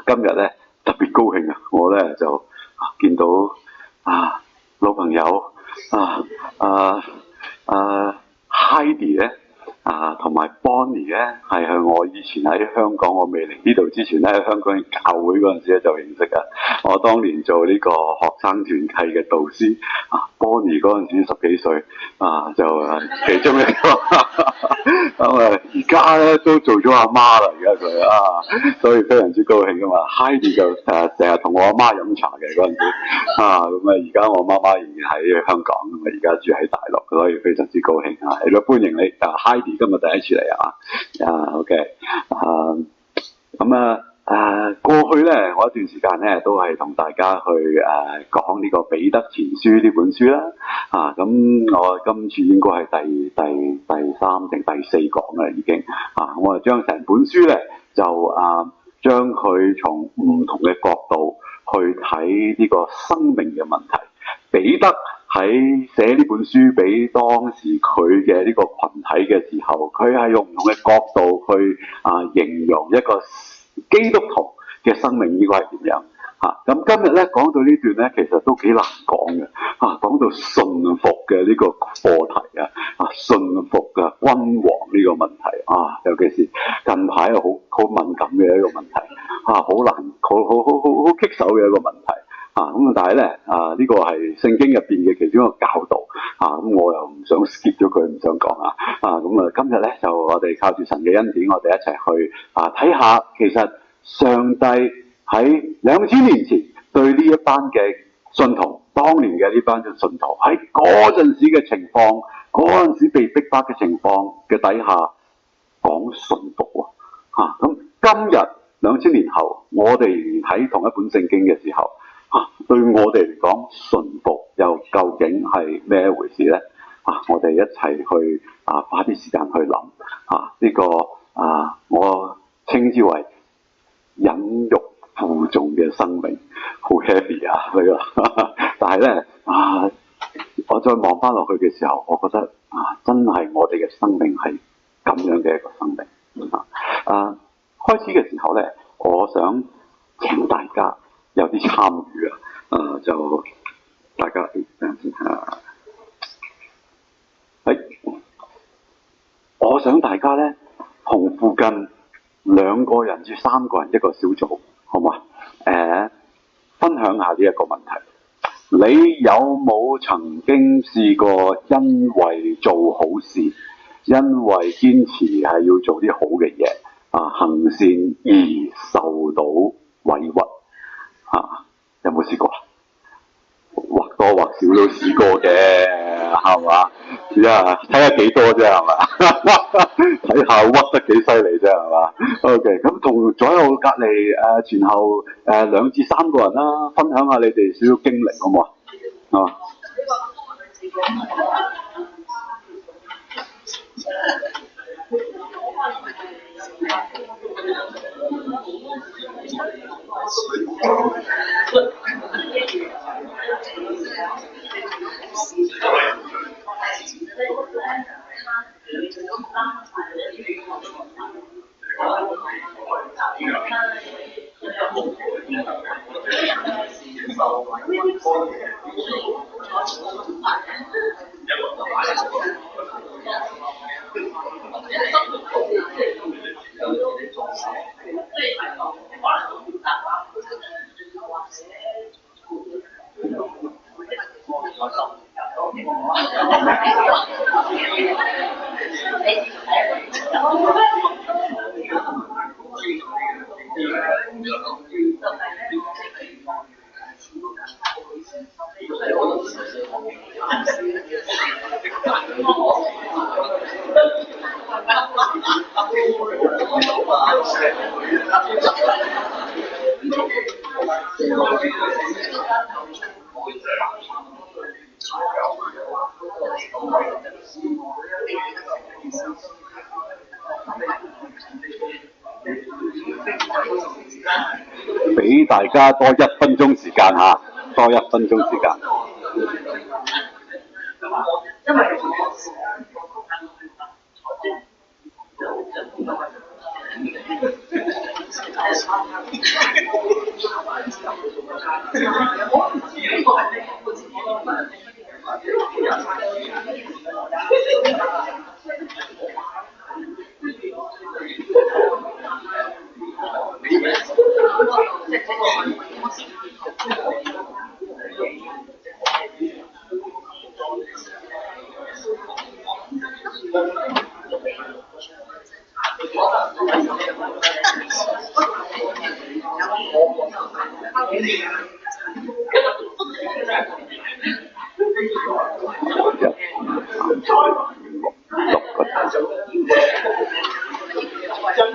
今日咧特別高興啊！我咧就見到老朋友Heidi 咧同埋 Bonnie 咧係我以前喺香港，我未嚟呢度之前咧喺香港教會嗰陣時咧就認識啊！我當年做呢個學生團契嘅導師，Bonnie 嗰陣時10幾歲就其中一個咁而家咧都做咗阿媽啦，而家佢所以非常之高興噶嘛。Heidi 就成日同我阿媽飲茶嘅嗰陣時咁而家我媽媽仍然喺香港，咁而家住喺大陸，所以非常之高興係咯，歡迎你Heidi 今日第一次嚟OK 過去咧，我一段時間咧都係同大家去講呢個彼得前書呢本書啦。咁我今次應該係第3定第4講啦已經。我就將成本書咧就將佢從唔同嘅角度去睇呢個生命嘅問題。彼得喺寫呢本書俾當時佢嘅呢個群體嘅時候，佢係用唔同嘅角度去形容一個基督徒嘅生命應該係點樣。咁今日咧講到呢段咧，其實都幾難講嘅。講到順服嘅呢個課題順服嘅君王呢個問題尤其是近排好敏感嘅一個問題好難好棘手嘅一個問題咁但係咧呢個係聖經入邊嘅其中一個教導咁我又唔想 skip 咗佢，唔想講咁今日咧就我哋靠住神嘅恩典，我哋一齊去睇下其實上帝喺2000年前對呢一班嘅信徒，當年嘅呢班嘅信徒喺嗰陣時嘅情況，嗰陣時被逼迫嘅情況嘅底下講順服咁今日2000年後，我哋睇同一本聖經嘅時候對我哋嚟講，順服又究竟係咩一回事呢？我哋一齊去花啲時間去諗呢個我稱之為忍辱負重嘅生命，好 heavy 呢個。但係呢我再望翻落去嘅時候，我覺得真係我哋嘅生命係咁樣嘅一個生命開始嘅時候呢，我想請大家有啲參與就大家等先我想大家呢，同附近2個人至3個人一個小組，好嘛？分享下呢一個問題。你有冇曾經試過因為做好事，因為堅持係要做啲好嘅嘢行善而受到委屈有冇試過？或多或少都試過嘅，係嘛？睇下幾多啫，係嘛？睇下屈得幾犀利啫，係嘛 ？OK， 咁同左右隔離前後2至3個人啦，分享下你哋少少經歷，好唔好啊？俾大家多1分鐘時間多1分鐘時間。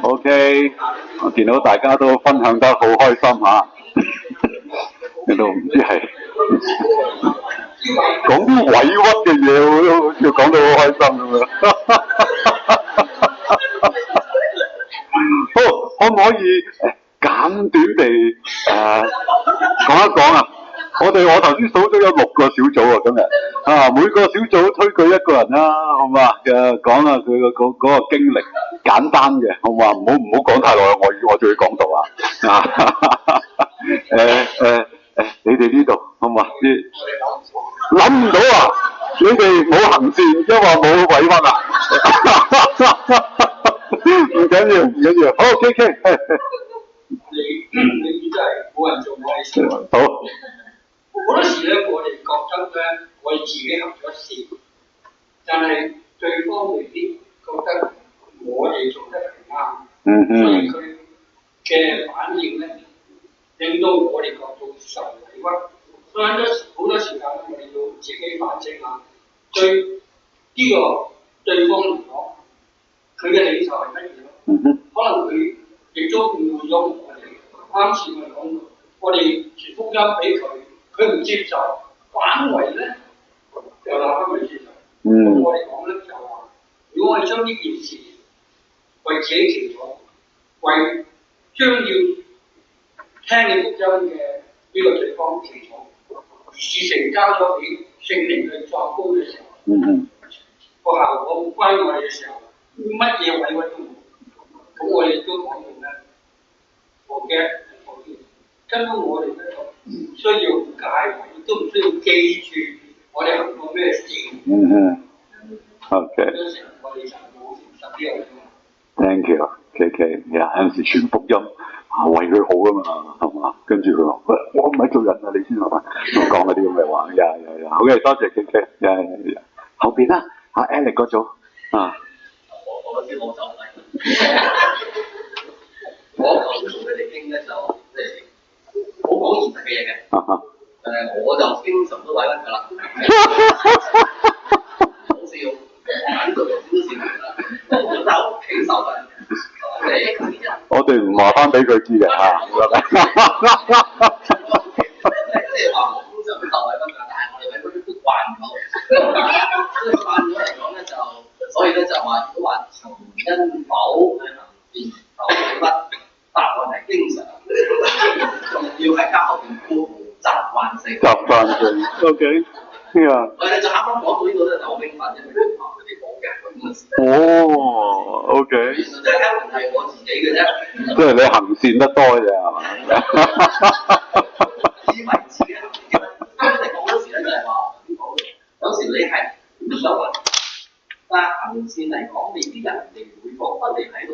OK， 我見到大家都分享得好開心嚇，你都唔知係講啲委屈嘅嘢，我都好似講到好開心咁樣。好，可唔可以簡短地講一講啊？我頭先數咗有6個小組啊，今日每個小組推舉一個人啦，好嘛？講下佢嗰個經歷，簡單嘅，好嘛？唔好講太耐，我仲要講道啊！你哋呢度好嘛？諗唔到啊！你哋冇行善，因為冇委屈啊！唔緊要，好 ，K， 你真係冇人做愛事。好。好多時咧，我哋覺得咧，我哋自己行咗善，但係對方未必覺得我哋做得係啱，所以佢嘅反應咧，令到我哋覺到受委屈。所以好多時間我哋要自己反省下，對呢個對方嚟講，佢嘅理受係乜嘢咯？可能佢亦都誤會咗我哋。啱先我講到，我哋傳福音俾佢。佢唔接受，反為咧就鬧翻佢接受。咁我哋講咧就話，如果我哋將呢件事為自己祈禱，為將要聽你福音嘅呢個對方祈禱，而事情交咗俾聖靈去作工嘅時候，個效果歸我哋嘅時候，乜嘢委屈都冇。咁我哋都講到咧，我嘅根本我哋咧唔需要介懷，亦都唔需要記住我哋行過咩事。OK。我哋就冇實啲人。Thank you， KK。有陣時傳福音為佢好啊嘛，係嘛？跟住佢話：我唔係做人啊，你先係嘛？講嗰啲咁嘅話，好嘅，多謝 KK。後邊啦，Alex 嗰組啊。我知我就係。我頭先同佢哋傾咧，就即係。好講現實嘅嘢嘅，我就經常都委屈㗎啦，好笑，呢度有少少笑啦，我就喺屋企受緊，我哋唔話翻俾佢知嘅嚇，即係話我經常受委屈㗎，但係我哋委屈都慣咗，所以慣咗嚟講咧所以咧就話如果話從因否去行善受委屈。答案係經常，仲要係加後邊顧習慣性。習慣性 ，OK，我哋就啱啱講到呢度咧，就好興奮，因為佢哋冇嘅咁嘅事。哦 ，OK。其實就係我自己嘅啫。即係你行善得多啫，係嘛？以為自己行善，我哋講嗰時咧就係話，有時你係唔想話，但係行善嚟講，未必人哋會覺得你喺度。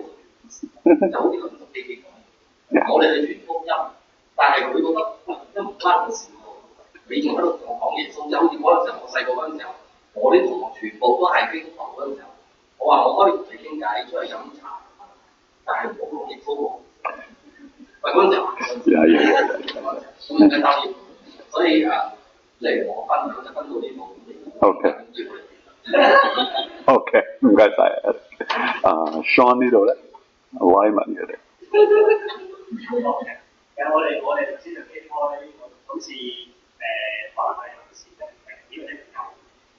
就好似佢同機器講，我哋去傳福音，但係佢覺得都唔關我事喎。你仲喺度同我講耶穌，就好似嗰陣時候我細個嗰陣時候，我啲同學全部都係基督徒嗰陣時候，我話我可以同你傾偈，出去飲茶，但係唔好講耶穌喎。喂，嗰陣時候，咁嘅當然，所以嚟我分享就分到呢度。OK， 唔該晒。Sean 呢度咧？威文嘅哋，我哋頭先就傾開呢個，好似法例有時呢個唔夠，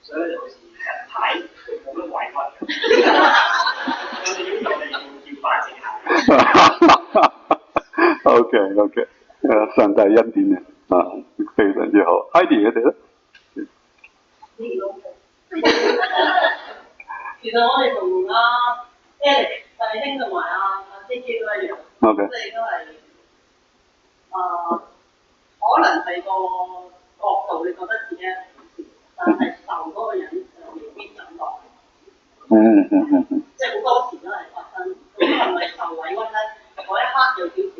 所以咧就好似人睇冇乜委屈嘅，我哋要反省下。OK， 上帝恩典嘅非常之好。Heidi 佢哋咧，其實我哋同Alex 弟兄同埋JJ 都一樣，即係都係可能係個角度你覺得自己係好事，但係受嗰個人就未必感覺。即係好多時都係發生，咁係咪受委屈咧？嗰一刻有少少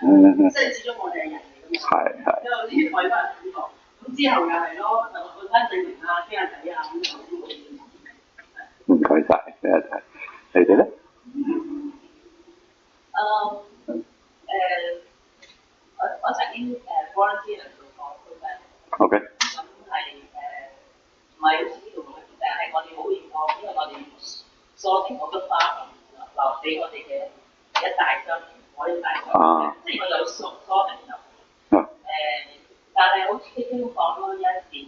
即係始終我哋係人嚟㗎嘛。因為呢啲委屈係感覺，咁之後又係咯，就去翻證明啊，傾下偈啊，咁就冇嘢。唔該晒，你哋咧？我曾經volunteer 做過都係。OK。咁係唔係好似呢度咁，但係我哋好認可，因為我哋鎖定好多花留俾我哋嘅一大張，我一大張，即係我有鎖定就但係好似啲經講咯，有時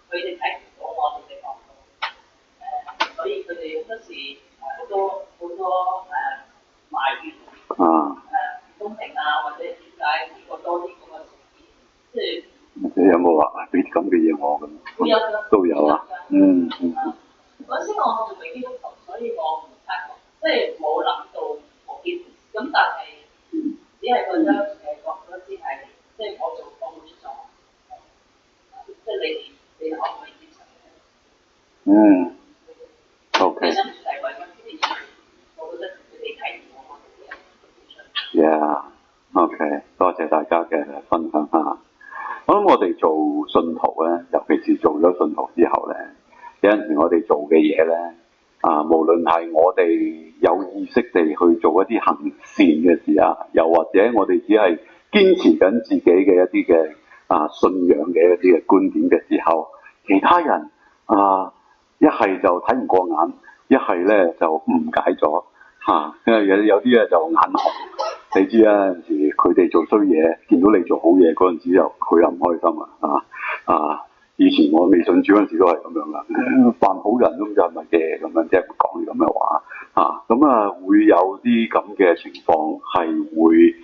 佢哋睇唔到我哋嘅角度，所以佢哋好多時好多埋怨唔公平啊，或者點解呢個多啲嗰個事件，即係你有冇話俾啲咁嘅嘢我咁？都有啊。嗰時我仲未基督徒，所以我唔察覺，即係冇諗到嗰件事。咁但係只係覺得覺得只係即係我做工作，即係你可唔可以接受OK。其實唔係為乜嘢，我覺得佢哋睇唔到我哋嘅。OK， 多謝大家嘅分享嚇。我諗我哋做信徒咧，尤其是做咗信徒之後咧，有陣時我哋做嘅嘢咧，無論係我哋有意識地去做一啲行善嘅事啊，又或者我哋只係堅持緊自己嘅一啲嘅信仰嘅一啲嘅觀點嘅時候，其他人一係就睇唔過眼，一係咧就誤解咗因為有啲咧就眼紅。你知啊，有陣時佢哋做衰嘢，見到你做好嘢嗰陣時又佢又唔開心以前我未信主嗰陣時都係咁樣噶，扮好人咁就係咪嘅咁樣，即係講啲咁嘅話會有啲咁嘅情況係會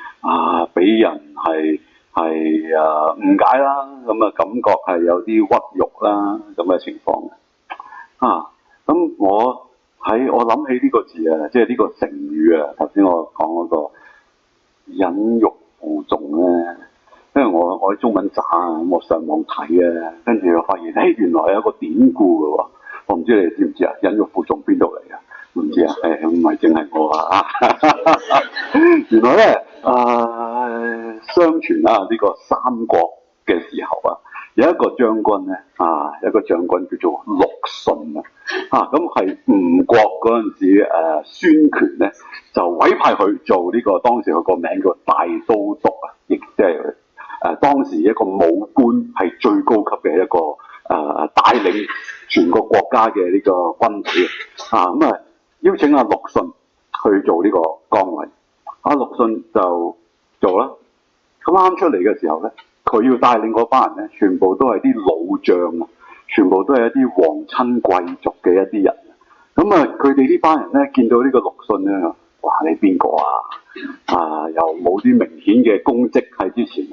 俾人係誤解啦，咁感覺係有啲屈辱啦咁嘅情況咁我諗起呢個字即係呢個成語頭先我講嗰個忍辱負重咧，因為我喺中文渣我上網睇跟住我發現原來有一個典故嘅喎，我唔知你哋知唔知忍辱負重邊度嚟唔知唔係淨係我原來咧相傳呢個三國嘅時候有一個將軍咧有一個將軍叫做陸遜咁係吳國嗰陣時孫權咧就委派佢做呢個，當時佢個名叫大都督亦即係當時一個武官係最高級嘅一個帶領全個國家嘅呢個軍隊咁邀請陸遜去做呢個崗位，陸遜就做啦。咁啱出嚟嘅時候咧，佢要帶領嗰班人咧，全部都係啲老將全部都係一啲皇親貴族嘅一啲人。咁佢哋呢班人咧見到呢個陸遜咧，哇！你邊個又冇啲明顯嘅功績喺之前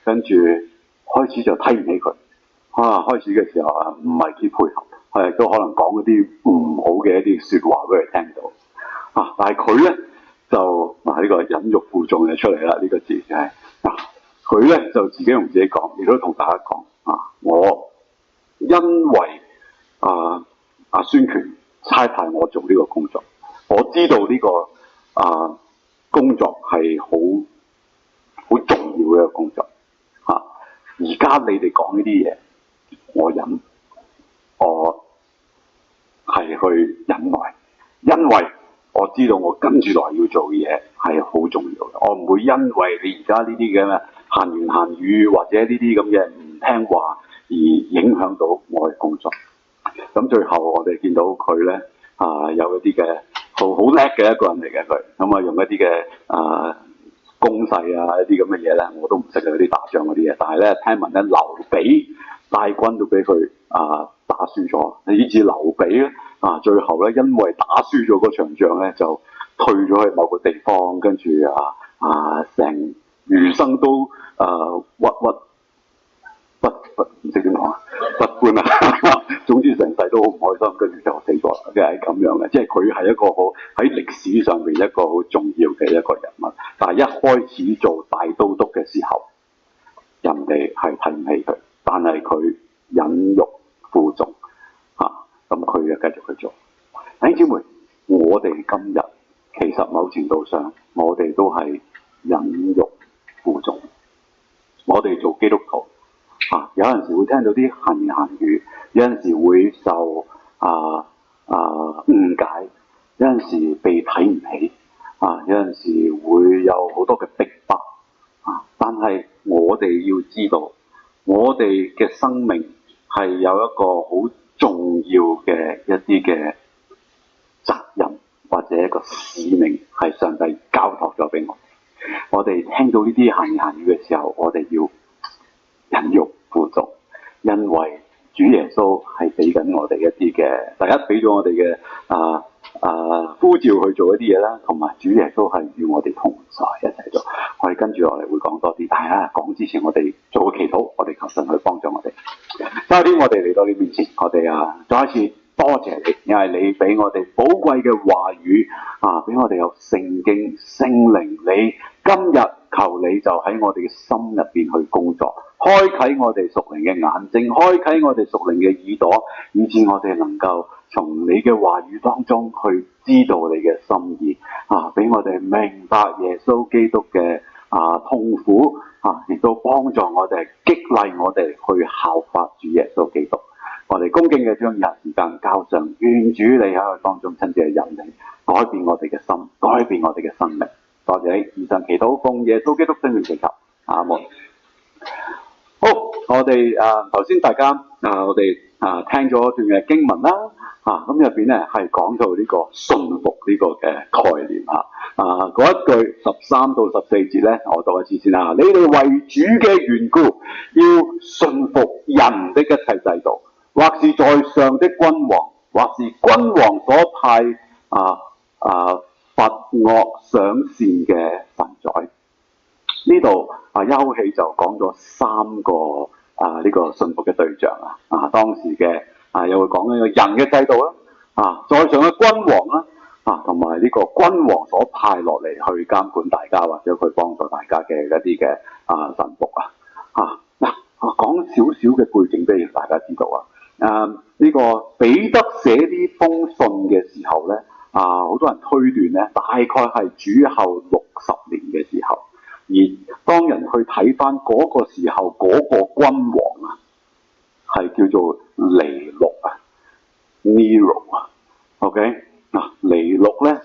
跟住開始就睇唔起佢開始嘅時候唔係幾配合，都可能講嗰啲唔好嘅一啲説話俾佢聽到但係佢咧就呢個忍辱負重就出嚟啦，呢個字就係佢咧就自己同自己講，亦都同大家講我因為孫權差派我做呢個工作，我知道呢個工作係好重要嘅一個工作而家你哋講呢啲嘢，我忍，我係去忍耐，因為我知道我跟住來要做嘅嘢係好重要嘅，我唔會因為你而家呢啲嘅閒言閒語或者呢啲咁嘅唔聽話而影響到我嘅工作。咁最後我哋見到佢咧有一啲嘅好叻嘅一個人嚟嘅佢，咁用一啲嘅攻勢一啲咁嘅嘢咧，我都唔識嗰啲打仗嗰啲嘢，但係咧聽聞咧劉備帶軍都俾佢打輸咗，以至劉備咧最後咧因為打輸咗嗰場仗咧就退咗去某個地方，跟住成餘生都鬱唔識點講不歡總之成世都好唔開心，跟住就死咗啦，即係咁樣嘅。即係佢係一個好喺歷史上面一個好重要嘅一個人物，但係一開始做大都督嘅時候人哋係睇唔起佢，但係佢忍辱負重咁佢就繼續去做。弟兄姊妹，我哋今日其實某程度上，我哋都係忍辱負重。我哋做基督徒有陣時會聽到啲閒言閒語，有陣時會受誤解，有陣時被睇唔起，有陣時會有好多嘅逼迫但係我哋要知道，我哋嘅生命係有一個好重要嘅一啲嘅責任或者一個使命，係上帝交託咗俾我哋。我哋聽到呢啲閒言閒語嘅時候，我哋要忍辱負重，因為主耶穌係俾緊我哋一啲嘅，第一俾咗我哋嘅呼召去做一啲嘢啦，同埋主耶穌係與我哋同在一齊做。我哋跟住落嚟會講多啲，但係講之前我哋做個祈禱，我哋求神去幫助我哋。今天我哋嚟到你面前，我哋再一次多謝你，因為你俾我哋寶貴嘅話語俾我哋有聖經聖靈，你今日求你就喺我哋嘅心入邊去工作，開啟我哋屬靈嘅眼睛，開啟我哋屬靈嘅耳朵，以致我哋能夠從你嘅話語當中去知道你嘅心意俾我哋明白耶穌基督嘅痛苦亦都幫助我哋激勵我哋去效法主耶穌基督。我哋恭敬嘅將時間交上，願主你喺我當中親自嘅引領，改變我哋嘅心，改變我哋嘅生命。多謝你，以上祈禱奉耶穌基督聖名祈求，阿門。好，我哋頭先大家我哋聽咗一段嘅經文啦，咁入邊咧係講到呢個信服呢個嘅概念嗰一句13到14節咧，我讀一次先啦。你哋為主嘅緣故，要信服人的一切制度，或是在上的君王，或是君王所派罰惡賞善嘅神宰。呢度一口氣就講咗3個呢個信服嘅對象當時嘅又會講呢個人嘅制度啦，在上嘅君王啦，同埋呢個君王所派落嚟去監管大家或者去幫助大家嘅一啲嘅神服講少少嘅背景俾大家知道呢個彼得寫呢封信嘅時候咧，好多人推斷咧，大概係主後60年嘅時候。而當人去睇翻嗰個時候嗰個君王係叫做尼祿Nero OK 尼祿咧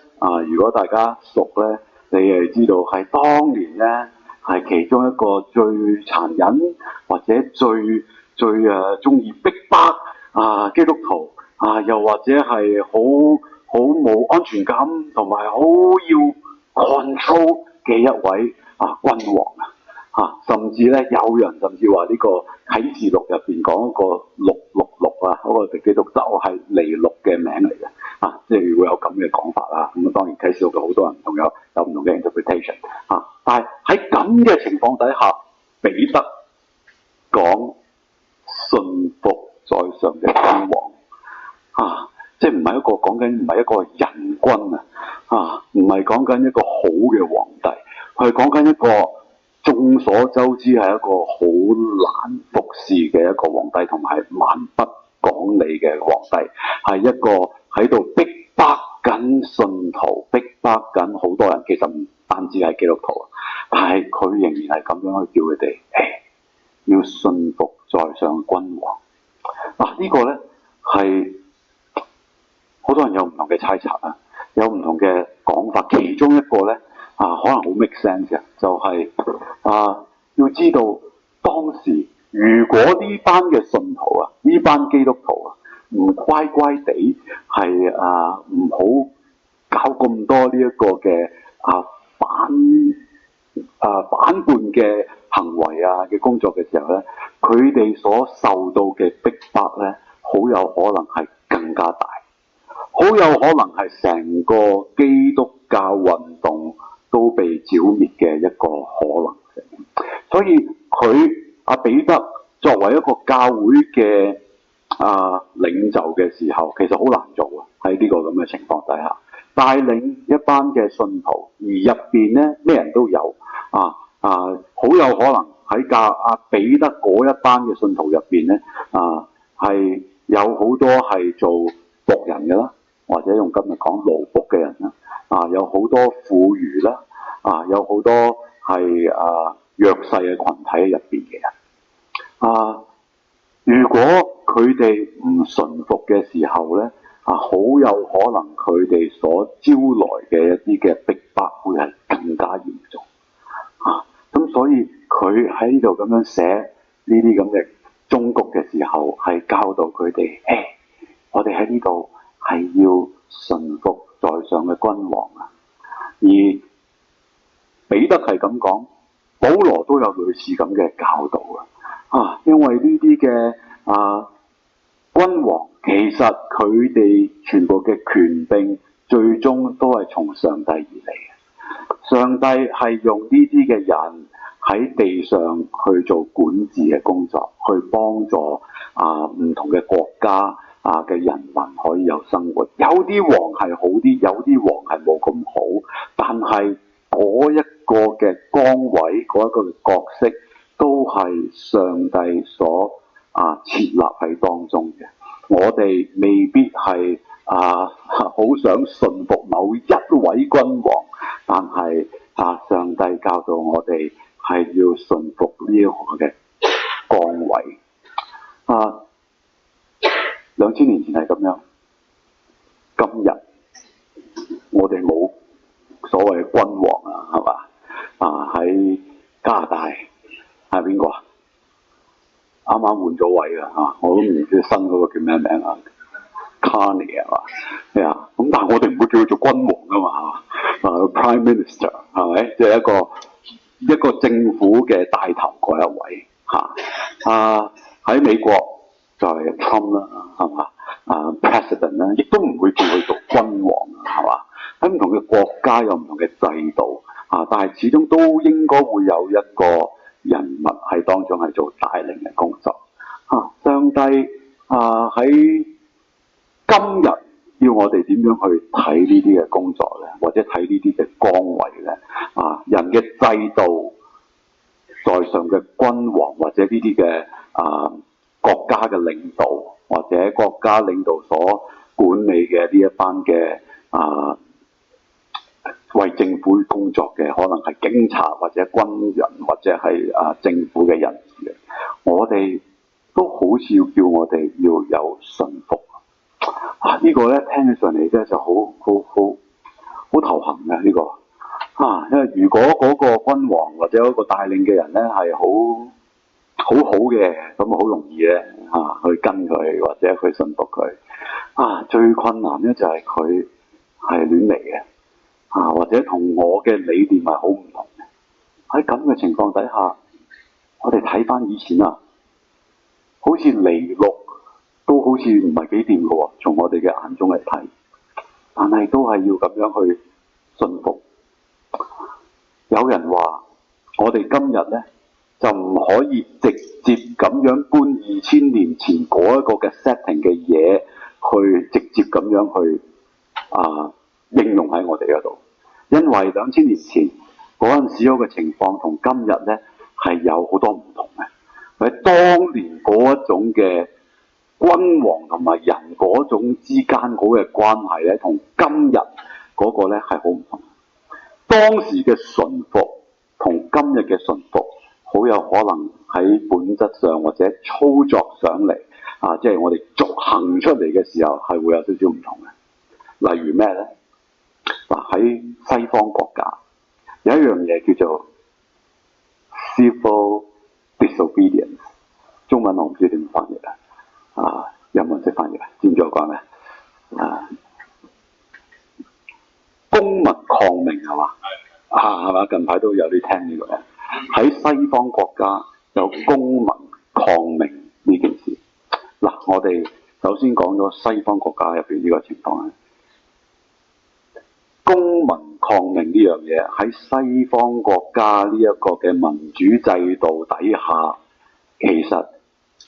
如果大家熟咧，你係知道係當年咧係其中一個最殘忍或者最中意逼迫基督徒又或者係好冇安全感同埋好要 control 嘅一位君王甚至咧有人甚至話呢個啟示錄入邊講個666嗰個基督就係尼祿嘅名嚟嘅即係會有咁嘅講法咁當然啟示錄嘅好多人有唔同嘅 interpretation 但係喺咁嘅情況底下，彼得講信服在上嘅君王即係唔係一個講緊唔係一個人君唔係講緊一個好嘅皇帝，係講緊一個眾所周知係一個好難服侍嘅一個皇帝，同埋蠻不講理嘅皇帝，係一個喺度逼迫緊信徒，逼迫緊好多人，其實唔單止係基督徒但係佢仍然係咁樣去叫佢哋要信服在上君王呢個咧係好多人有唔同嘅猜測有唔同嘅講法，其中一個咧可能好 make sense 嘅，就係要知道當時如果呢班嘅信徒呢班基督徒唔乖乖地係唔好搞咁多呢一個嘅反叛嘅行為嘅工作嘅時候咧，佢哋所受到嘅逼迫咧，好有可能係更加大，好有可能係成個基督教運動都被剿滅嘅一個可能性。所以佢彼得作為一個教會嘅領袖嘅時候，其實好難做喺呢個咁嘅情況底下，帶領一班嘅信徒，而入邊咧咩人都有好有可能喺彼得嗰一班嘅信徒入邊咧，係有好多係做僕人嘅啦，或者用今日講奴僕嘅人啦，有好多婦孺啦，有好多係弱勢嘅群體喺入邊嘅人。如果佢哋唔順服嘅時候咧，好有可能佢哋所招來嘅一啲嘅逼迫會係更加嚴重。咁所以佢喺呢度咁樣寫呢啲咁嘅忠告嘅時候，係教導佢哋，我哋喺呢度係要順服在上嘅君王啊。而彼得係咁講，保羅都有類似咁嘅教導因為呢啲嘅君王其實佢哋全部嘅權柄最終都係從上帝而嚟嘅。上帝係用呢啲嘅人喺地上去做管治嘅工作，去幫助唔同嘅國家嘅人民可以有生活。有啲王係好啲，有啲王係冇咁好，但係嗰一個嘅崗位，嗰一個嘅角色都係上帝所設立喺當中嘅。我哋未必係好想順服某一位君王，但係上帝教導我哋係要順服呢一個嘅崗位。2000年前係咁樣，今日我哋冇所謂嘅君王係嘛？喺加拿大係邊個啱啱換咗位我都唔知新嗰個叫咩名Carney 係嘛？咁但係我哋唔會叫佢做君王噶嘛Prime Minister 係咪？即係一個政府嘅帶頭嗰一位喺美國就係 Trump 啦，係嘛？President 啦，亦都唔會叫佢做君王係嘛？喺唔同嘅國家有唔同嘅制度但係始終都應該會有一個人物喺當中係做帶領嘅工作。上帝喺今日要我哋點樣去睇呢啲嘅工作咧，或者睇呢啲嘅崗位咧？人嘅制度在上嘅君王，或者呢啲嘅國家嘅領導，或者國家領導所管理嘅呢一班嘅為政府工作嘅，可能係警察或者軍人或者係政府嘅人士，我哋都好似要叫我哋要有順服。呢個咧聽起上嚟咧就好頭痕嘅呢個因為如果嗰個君王或者嗰個帶領嘅人咧係好嘅，咁好容易咧去跟佢或者去順服佢。最困難咧就係佢係亂嚟嘅。或者同我嘅理念係好唔同嘅。喺咁嘅情況底下，我哋睇翻以前好似尼祿都好似唔係幾掂嘅喎，從我哋嘅眼中嚟睇，但係都係要咁樣去順服。有人話我哋今日咧就唔可以直接咁樣搬2000年前嗰一個嘅 setting 嘅嘢去直接咁樣去應用喺我哋嗰度，因為2000年前嗰陣時嗰個情況同今日咧係有好多唔同嘅。喺當年嗰一種嘅君王同埋人嗰種之間嗰嘅關係咧，同今日嗰個咧係好唔同。當時嘅順服同今日嘅順服，好有可能喺本質上或者操作上嚟即係我哋逐行出嚟嘅時候係會有少少唔同嘅。例如咩咧？喺西方國家有一樣嘢叫做 civil disobedience， 中文我唔知點翻譯有冇人識翻譯知唔知我講咩？公民抗命係嘛？係嘛？近排都有啲聽呢個嘅。喺西方國家有公民抗命呢件事。我哋首先講咗西方國家入邊呢個情況咧。公民抗命呢樣嘢喺西方國家呢一個嘅民主制度底下，其實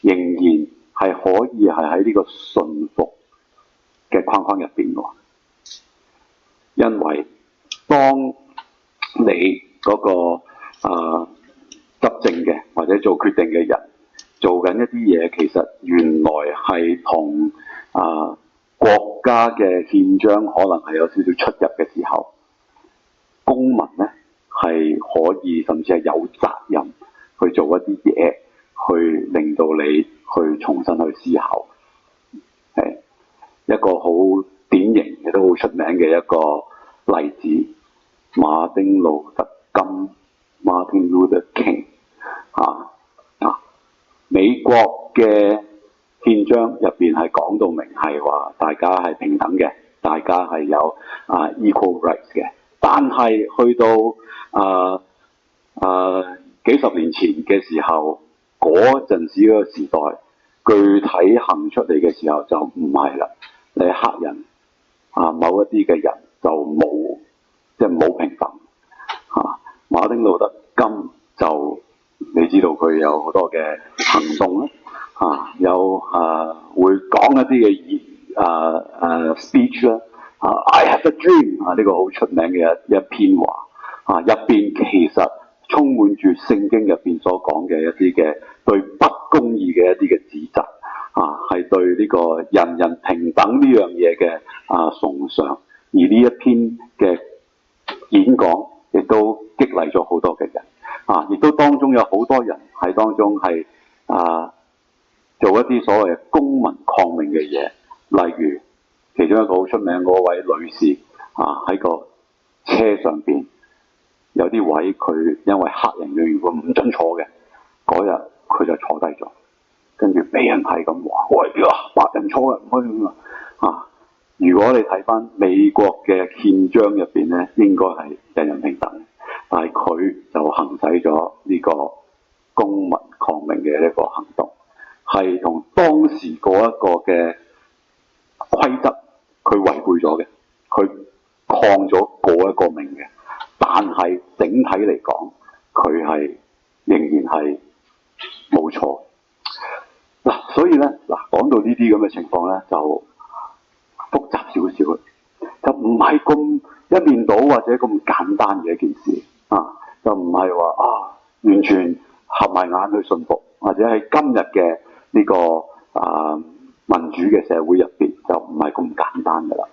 仍然係可以係喺呢個順服嘅框框入邊嘅。因為當你嗰個執政嘅或者做決定嘅人做緊一啲嘢，其實原來係同國家嘅憲章可能係有少少出入嘅時候，公民呢係可以甚至係有責任去做一啲嘢，去令到你去重新去思考。係一個好典型亦都好出名嘅一個例子，馬丁路德金 Martin Luther King 美國嘅憲章入邊係講到明係話大家係平等嘅，大家係有equal rights 嘅。但係去到幾十年前嘅時候，嗰陣時嗰個時代具體行出嚟嘅時候就唔係啦。你係黑人某一啲嘅人就冇平等馬丁路德金就你知道佢有好多嘅行動咧有會講一啲嘅speech 啦I have a dream 呢個好出名嘅一篇話入邊其實充滿住聖經入邊所講嘅一啲嘅對不公義嘅一啲嘅指責係對呢個人人平等呢樣嘢嘅崇尚，而呢一篇嘅演講亦都激勵咗好多嘅人亦都當中有好多人喺當中係做一啲所謂嘅公民抗命嘅嘢，例如其中一個好出名嗰位女士喺個車上邊有啲位佢因為黑人嘅緣故唔准坐嘅，嗰日佢就坐低咗，跟住俾人係咁話：喂，白人坐嘅唔可以咁如果你睇翻美國嘅憲章入邊咧，應該係人人平等，但係佢就行使咗呢個公民抗命嘅一個行動，係同當時嗰一個嘅規則佢違背咗嘅，佢抗咗嗰一個命嘅，但係整體嚟講，佢係仍然係冇錯。所以咧講到呢啲咁嘅情況咧，就複雜少少，就唔係咁一面倒或者咁簡單嘅一件事就唔係話完全合埋眼去信服，或者喺今日嘅呢個民主嘅社會入邊就唔係咁簡單噶啦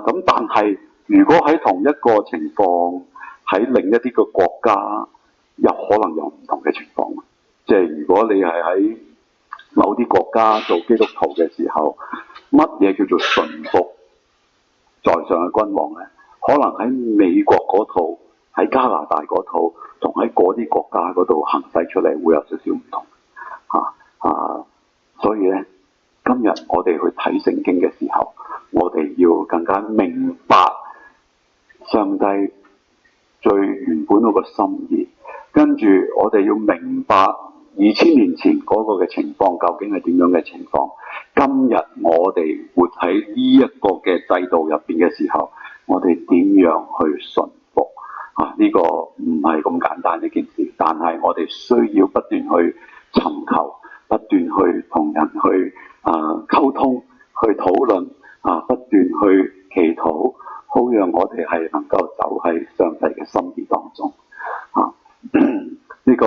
咁但係如果喺同一個情況喺另一啲嘅國家，又可能有唔同嘅情況。即係如果你係喺某啲國家做基督徒嘅時候，乜嘢叫做順服在上嘅君王呢？可能喺美國嗰套，喺加拿大嗰套，同喺嗰啲國家嗰度行使出嚟會有少少唔同所以呢，今日我哋去睇聖經嘅時候，我哋要更加明白上帝最原本嗰個心意，跟住我哋要明白2000年前嗰個嘅情況究竟係點樣嘅情況。今日我哋活喺呢一個嘅制度入邊嘅時候，我哋點樣去順服呢個唔係咁簡單一件事，但係我哋需要不斷去尋求，不斷去同人去溝通，去討論不斷去祈禱，好讓我哋係能夠走喺上帝嘅心意當中呢個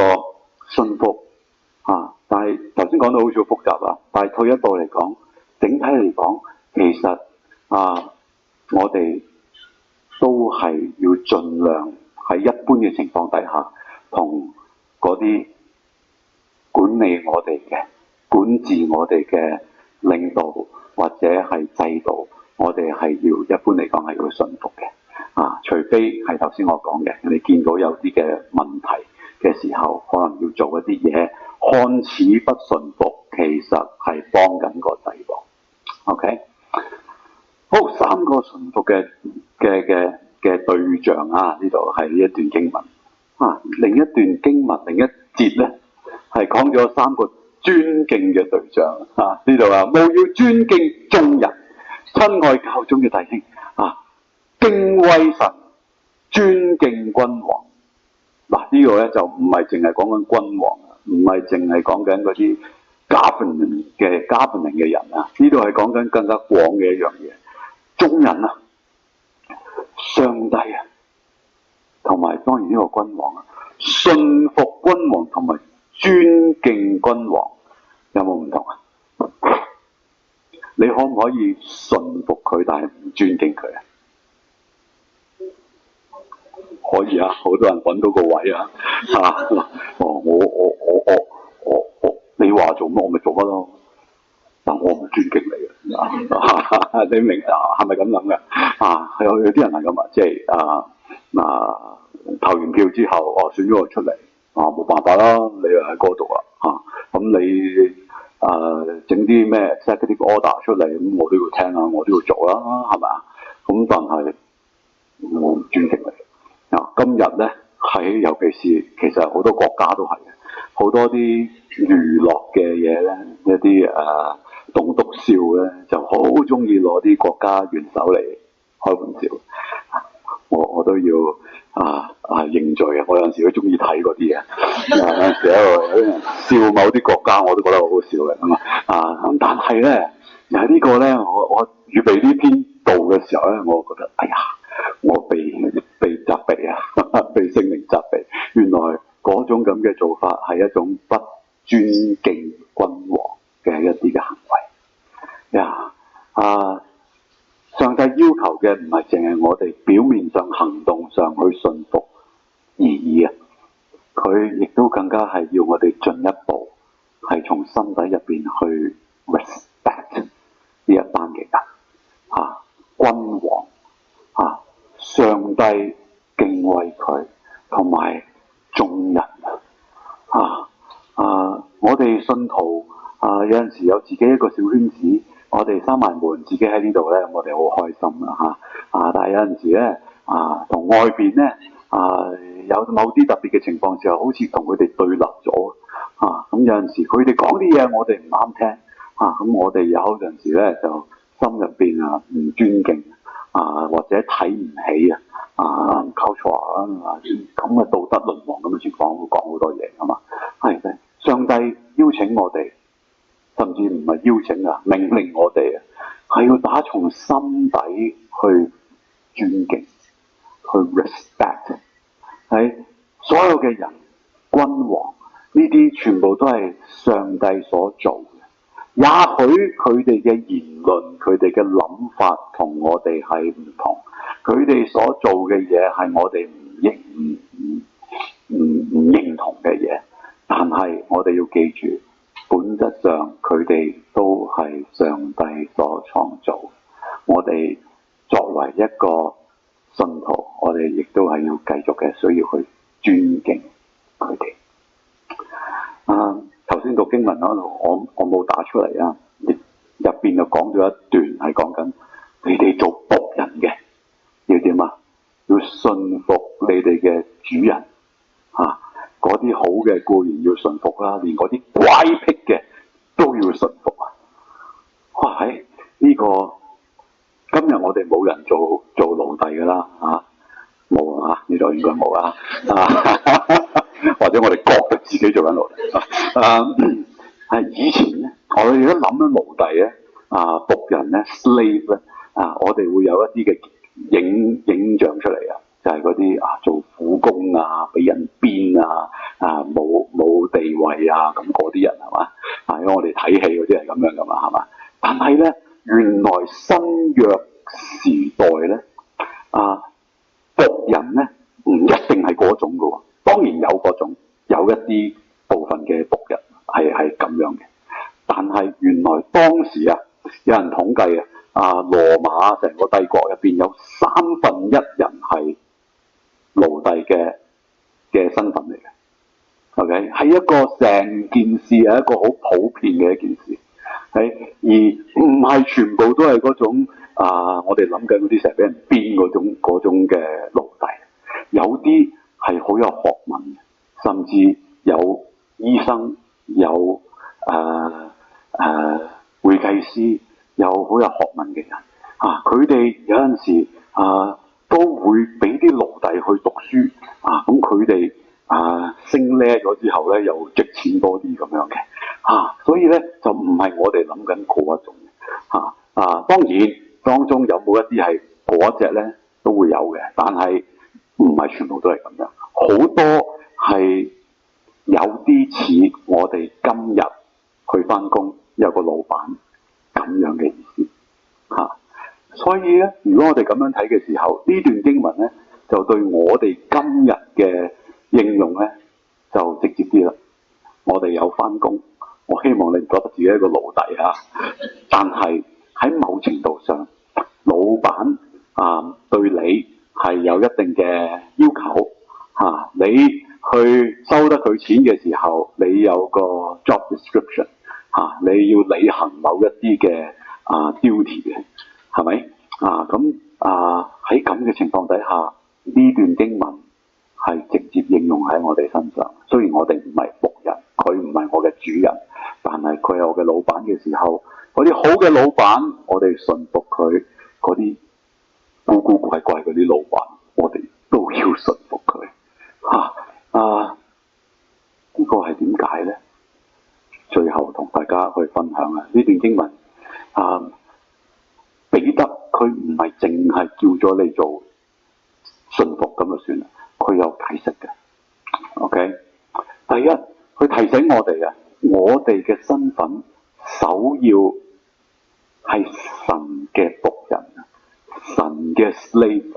信服但係頭先講到好似好複雜啦，但係退一步嚟講，整體嚟講，其實我哋都係要盡量喺一般嘅情況底下，同嗰啲管理我哋嘅、管治我哋嘅領導或者係制度，我哋係要一般嚟講係要順服嘅除非係頭先我講嘅，你見到有啲嘅問題嘅時候，可能要做一啲嘢，看似不順服，其實係幫緊個制度。OK， 好，3個順服嘅對象呢度係呢一段經文另一段經文另一節咧係講咗3個尊敬嘅對象呢度務要尊敬眾人，親愛教中嘅弟兄敬畏神，尊敬君王。呢個咧就唔係淨係講緊君王，唔係淨係講緊嗰啲 governing 嘅人呢度係講緊更加廣嘅一樣嘢，眾人上帝同埋當然呢個君王信服君王同埋尊敬君王有冇唔同啊？你可唔可以信服佢，但係唔尊敬佢啊？可以啊，好多人揾到個位啊，你話做乜我咪做乜咯，但我唔尊敬你啊，你明啊？係咪咁諗嘅？有啲人係咁啊，即係投完票之後，選咗我出嚟，冇辦法啦，你又喺嗰度啊，咁你整啲咩 executive order 出嚟，咁我都要聽啊，我都要做啦，係咪啊？咁但係我唔尊敬你。今日咧尤其是其實好多國家都係嘅，好多啲娛樂嘅嘢咧，一啲棟篤笑咧，就好中意攞啲國家元首嚟開玩笑。我都要認罪啊！我有陣時都中意睇嗰啲嘢，有陣時有啲人笑某啲國家，我都覺得好好笑嘅咁咁但係咧，呢個咧，我預備呢篇道嘅時候咧，我覺得哎呀，我被責備啊，被聖靈責備。原來嗰種咁嘅做法係一種不尊敬君王嘅一啲嘅行為上帝要求嘅唔係淨係我哋表面上行動上去信服而已啊，佢亦都更加係要我哋進一步係從心底入邊去 respect 呢一班嘅人君王上帝敬畏佢同埋眾人我哋信徒有陣時有自己一個小圈子，我哋閂埋門自己喺呢度咧，我哋好開心但係有陣時咧同外邊咧有某啲特別嘅情況之後，好似同佢哋對立咗咁有陣時佢哋講啲嘢我哋唔啱聽咁我哋有陣時咧就心入邊唔尊敬或者睇唔起culture 咁嘅道德淪亡咁嘅情況，會講好多嘢嘛。係上帝邀請我哋，甚至唔係邀請命令我哋係要打從心底去尊敬，去 respect 所有嘅人，君王呢啲全部都係上帝所做嘅。也許佢哋嘅言論，佢哋嘅諗法同我哋係唔同，佢哋所做嘅嘢係我哋唔認同嘅嘢，但係我哋要記住，本質上佢哋都係上帝所創造。我哋作為一個信徒，我哋亦都係要繼續嘅需要去尊敬佢哋。頭先讀經文嗰度，我冇打出嚟入邊就講咗一段係講緊你哋做僕人嘅要點要信服你哋嘅主人嗰啲好嘅固然要信服啦，連嗰啲乖僻嘅都要信服呢個今日我哋冇人做奴隸噶啦冇呢度應該冇啦或者我哋覺得自己做緊奴隸以前咧，我哋而家諗緊奴隸咧僕人咧 slave 咧我哋會有一啲嘅影像出嚟就係嗰啲做苦工俾人鞭冇地位咁嗰啲人係嘛因為我哋睇戲嗰啲係咁樣噶嘛係嘛，但係咧原來新約時代咧僕人咧唔一定係嗰種噶喎，當然有嗰種，有一啲部分嘅僕人係咁樣嘅，但係原來當時有人統計羅馬成個帝國入邊有1/3人係奴隸嘅身份嚟嘅。OK 係一個成件事係一個好普遍嘅一件事，而唔係全部都係嗰種我哋諗緊嗰啲成日俾人鞭嗰種嘅奴隸，有啲係好有學問嘅，甚至有醫生，有會計師，有好有學問嘅人佢哋有陣時都會俾啲奴隸去讀書咁佢哋升叻咗之後咧，又值錢多啲咁樣嘅所以咧就唔係我哋諗緊嗰一種當然當中有冇一啲係嗰一隻咧都會有嘅，但係唔係全部都係咁樣，好多係有啲似我哋今日去返工有個老闆咁樣嘅意思嚇。所以咧，如果我哋咁樣睇嘅時候，呢段經文咧就對我哋今日嘅應用咧就直接啲啦。我哋有返工，我希望你唔覺得自己係一個奴隸啊，但係喺某程度上，老闆對你係有一定嘅要求嚇，你去收得佢錢嘅時候，你有個 job description 嚇，你要履行某一啲嘅duty 嘅，係咪咁喺咁嘅情況底下，呢段經文係直接應用喺我哋身上。雖然我哋唔係僕人，佢唔係我嘅主人，但係佢係我嘅老闆嘅時候，嗰啲好嘅老闆，我哋順服佢；嗰啲古古怪怪嗰啲老闆，我哋都要順服佢。呢個係點解呢？最後同大家去分享呢段經文彼得佢唔係淨係叫咗你做順服咁就算啦，佢有解釋嘅。OK， 第一，佢提醒我哋我哋嘅身份首要係神嘅僕人，神嘅 slave，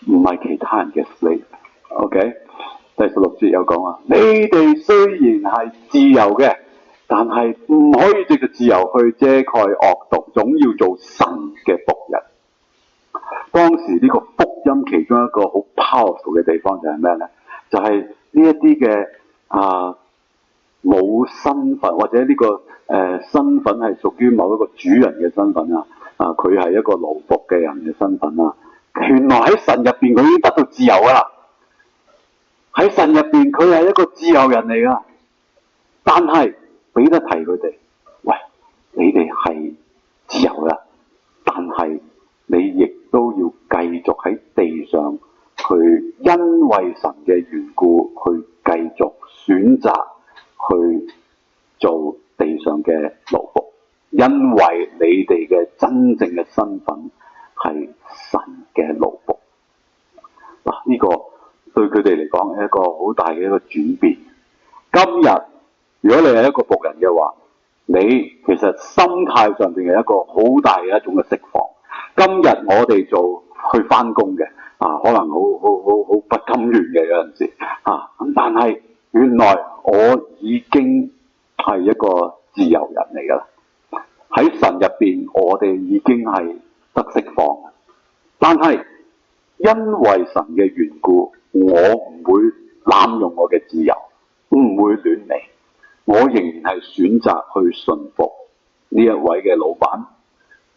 唔係其他人嘅 slave。OK， 第16節有講你哋雖然係自由嘅，但係唔可以藉住自由去遮蓋惡毒，總要做神嘅僕人。當時呢個福音其中一個好 powerful 嘅地方就係咩呢？就係呢一啲嘅冇身份，或者呢個身份係屬於某一個主人嘅身份佢係一個奴僕嘅人嘅身份原來喺神入邊佢已經得到自由噶啦，喺神入邊佢係一個自由人嚟噶。但係彼得提佢哋，喂，你哋係自由噶，但係你亦都要繼續喺地上去，因為神嘅緣故去繼續選擇去做地上嘅奴僕，因為你哋嘅真正嘅身份係神嘅奴僕。呢個對佢哋嚟講係一個好大嘅一個轉變。今日如果你係一個僕人嘅話，你其實心態上邊係一個好大嘅一種嘅釋放。今日我哋做去返工嘅可能好不甘願嘅有陣時咁，但係原來我已經係一個自由人嚟㗎啦。喺神入邊，我哋已經係得釋放。但係因為神嘅緣故，我唔會濫用我嘅自由，唔會亂嚟。我仍然係選擇去順服呢一位嘅老闆，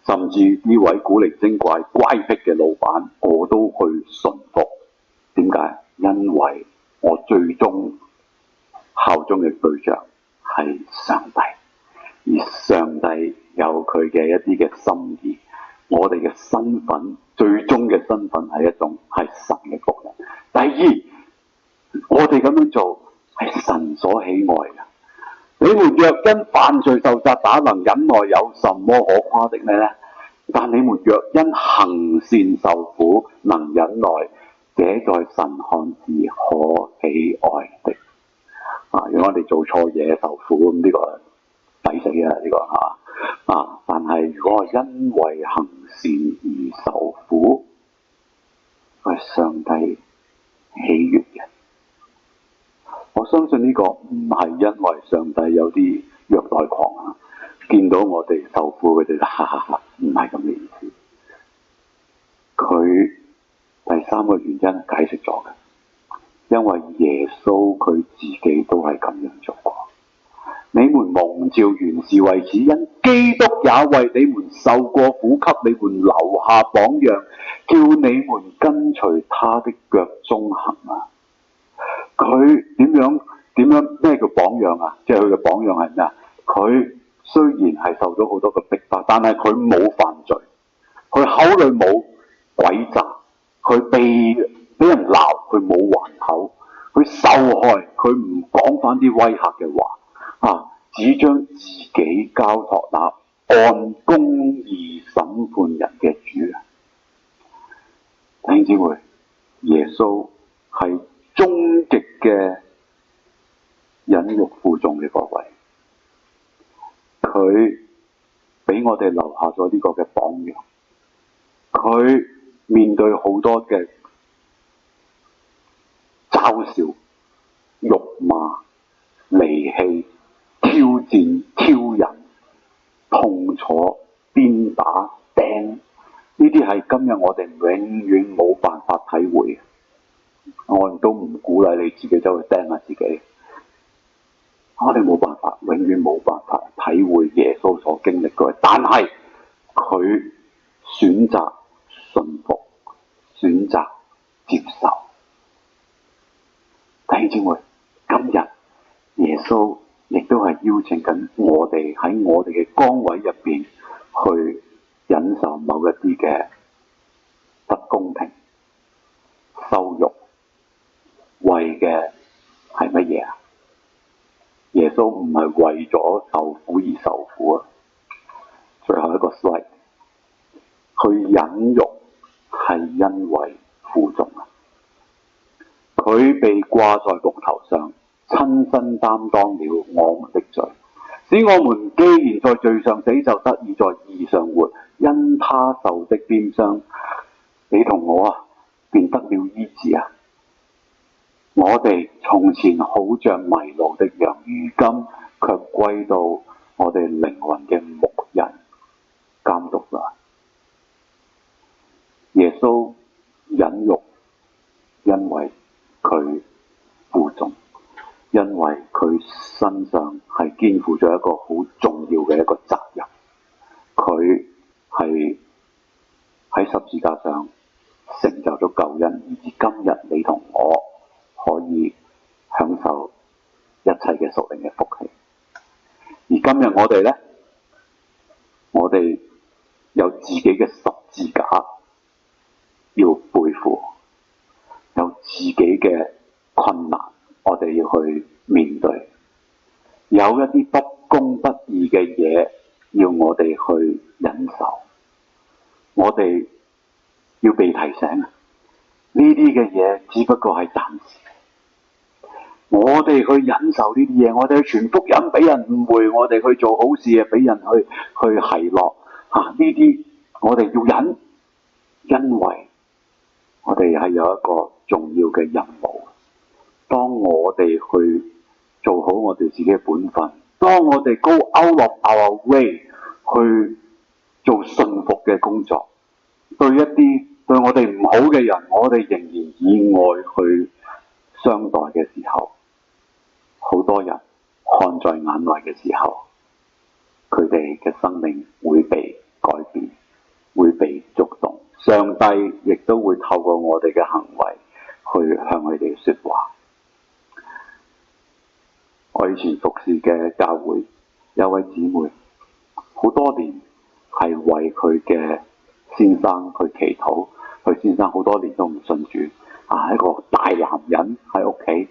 甚至呢位古靈精怪乖僻嘅老闆，我都去順服。點解？因為我最終效忠嘅對象係上帝，而上帝有佢嘅一啲嘅心意。我哋嘅身份，最終嘅身份係一種係神嘅僕人。第二，我哋咁樣做係神所喜愛嘅。你們若因犯罪受責打，能忍耐，有什麼可誇的呢？但你們若因行善受苦，能忍耐，這在神看是可喜愛的。如果我哋做錯嘢受苦，咁呢個抵死啊！呢個但係如果因為行善而受苦，係上帝喜悅嘅。我相信呢個唔係因為上帝有啲虐待狂見到我哋受苦，佢哋哈哈哈，唔係咁嘅意思。佢第3個原因解釋咗嘅，因為耶穌佢自己都係咁樣做過。你們蒙召原是為此，因基督也為你們受過苦，給你們留下榜樣，叫你們跟隨他的腳蹤行。佢點樣咩叫榜樣即係佢嘅榜樣係咩？佢雖然係受咗好多嘅逼迫，但係佢冇犯罪，佢口裏冇詭詐，佢俾人鬧，佢冇還口，佢受害，佢唔講翻啲威嚇嘅話只將自己交託那按公義審判人嘅主。弟兄姊妹，耶穌係終極嘅忍辱負重嘅嗰位，佢俾我哋留下咗呢個嘅榜樣。佢面對好多嘅嘲笑、辱罵、離棄、挑戰、挑釁、痛楚、鞭打、釘，呢啲係今日我哋永遠冇辦法體會嘅。我亦都唔鼓勵你自己走去釘下自己，我哋冇辦法，永遠冇辦法體會耶穌所經歷嘅。但係佢選擇信服，選擇接受。弟兄姊妹，今日耶穌亦都係邀請緊我哋喺我哋嘅崗位入邊去忍受某一啲嘅不公平、羞辱，為嘅係乜嘢啊？耶穌唔係為咗受苦而受苦啊！最後一個 slide， 佢忍辱係因為負重啊！佢被掛在木頭上，親身擔當了我們的罪，使我們既然在罪上死，就得以在義上活。因他受的鞭傷，你同我啊，便得了醫治啊！我哋從前好像迷路的羊，如今卻歸到我哋靈魂嘅牧人監督啦。耶穌忍辱，因為佢負重，因為佢身上係肩負咗一個好重要嘅一個責任。佢係喺十字架上成就咗救恩，而今日你同我可以享受一切嘅屬靈嘅福氣。而今日我哋呢，我哋有自己嘅十字架要背負，有自己嘅困難我哋要去面對，有一啲不公不義嘅嘢要我哋去忍受，我哋要被提醒啊！呢啲嘅嘢只不過係暫時。我哋去忍受呢啲嘢，我哋去傳福音俾人誤會，我哋去做好事啊，俾人去奚落呢啲我哋要忍，因為我哋係有一個重要嘅任務。當我哋去做好我哋自己嘅本分，當我哋 go out of our way 去做順服嘅工作，對一啲對我哋唔好嘅人，我哋仍然以愛去相待嘅時候，好多人看在眼內嘅時候，佢哋嘅生命會被改變，會被觸動。上帝亦都會透過我哋嘅行為去向佢哋說話。我以前服侍嘅教會有位姊妹，好多年係為佢嘅先生去祈禱，佢先生好多年都唔信主，一個大男人喺屋企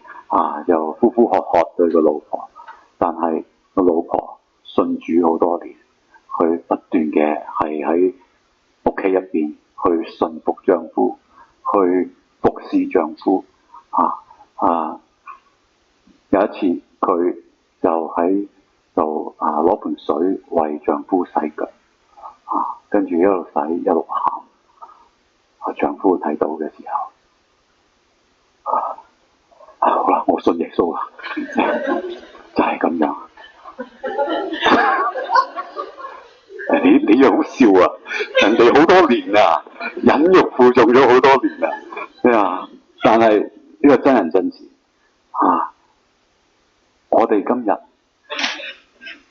又呼呼喝喝對個老婆，但係個老婆信主好多年，佢不斷嘅係喺屋企入邊去順服丈夫，去服侍丈夫。有一次佢就喺度攞盆水為丈夫洗腳，跟住一路洗一路喊。丈夫睇到嘅時候，好啦，我信耶穌啦，就係咁樣。你又好笑啊！人哋好多年啊，忍辱負重咗好多年啊，但係呢個真人真事我哋今日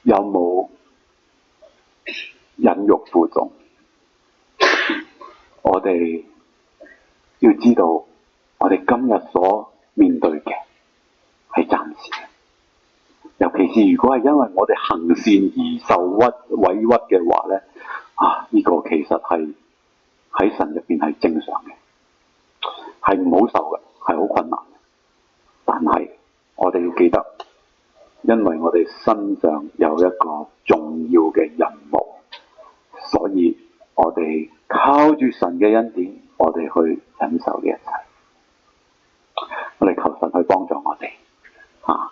有冇忍辱負重？我哋要知道，我哋今日所面對嘅係暫時嘅，尤其是如果係因為我哋行善而受委屈嘅話咧，呢個其實係喺神入邊係正常嘅，係唔好受嘅，係好困難。但係我哋要記得，因為我哋身上有一個重要嘅任務，所以我哋靠住神嘅恩典，我哋去忍受呢一切。我哋求神去幫助我哋，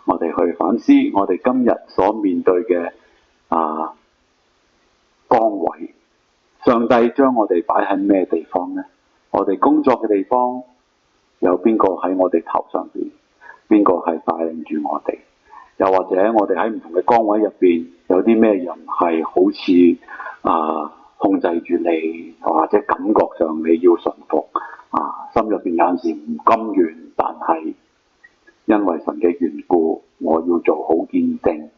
我哋去反思我哋今日所面對嘅崗位，上帝將我哋擺喺咩地方呢？我哋工作嘅地方有邊個喺我哋頭上邊？邊個係帶領住我哋？又或者我哋喺唔同嘅崗位入邊，有啲咩人係好似控制住你，或者感覺上你要順服心入邊有陣時唔甘願，但係因為神嘅緣故，我要做好見證，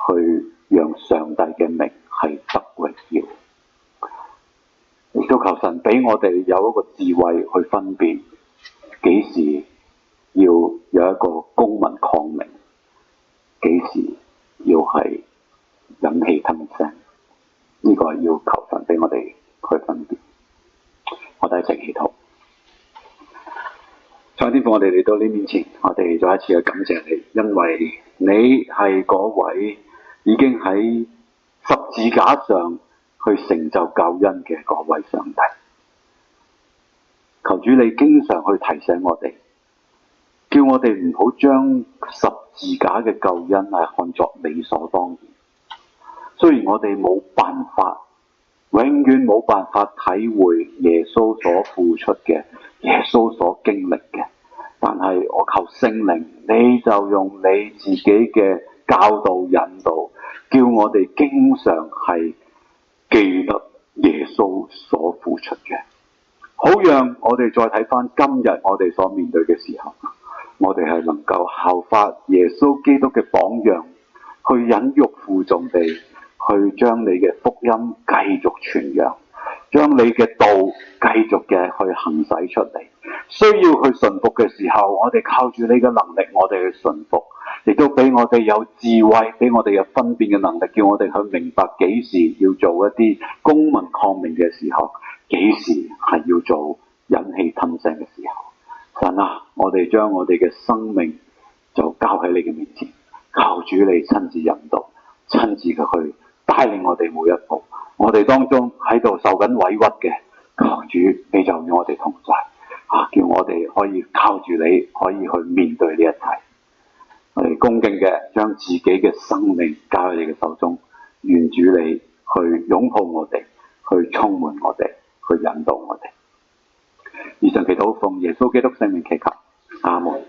去讓上帝嘅名係得榮耀。亦都求神俾我哋有一個智慧去分辨幾時要有一個公民抗命，幾時要係忍氣吞聲。呢個係要求神俾我哋去分辨。我哋一齊祈禱。上天父，我哋嚟到你面前，我哋再一次去感謝你，因為你係嗰位已經喺十字架上去成就救恩嘅嗰位上帝。求主你經常去提醒我哋，叫我哋唔好將十字架嘅救恩係看作理所當然。雖然我哋冇辦法，永遠冇辦法體會耶穌所付出嘅，耶穌所經歷嘅，但係我求聖靈，你就用你自己嘅教導引導，叫我哋經常係記得耶穌所付出嘅，好讓我哋再睇翻今日我哋所面對嘅時候，我哋係能夠效法耶穌基督嘅榜樣，去忍辱負重地去將你嘅福音繼續傳揚，將你嘅道繼續嘅去行使出嚟。需要去順服嘅時候，我哋靠住你嘅能力，我哋去順服，亦都俾我哋有智慧，俾我哋有分辨嘅能力，叫我哋去明白幾時要做一啲公民抗命嘅時候，幾時係要做忍氣吞聲嘅時候。神啊，我哋將我哋嘅生命就交喺你嘅面前，靠主你親自引導，親自嘅去帶領我哋每一步。我哋當中喺度受緊委屈嘅，求主你就與我哋同在，叫我哋可以靠住你，可以去面對呢一切。我哋恭敬嘅將自己嘅生命交喺你嘅手中，願主你去擁抱我哋，去充滿我哋，去引導我哋。以上祈禱奉耶穌基督聖名祈求，阿門。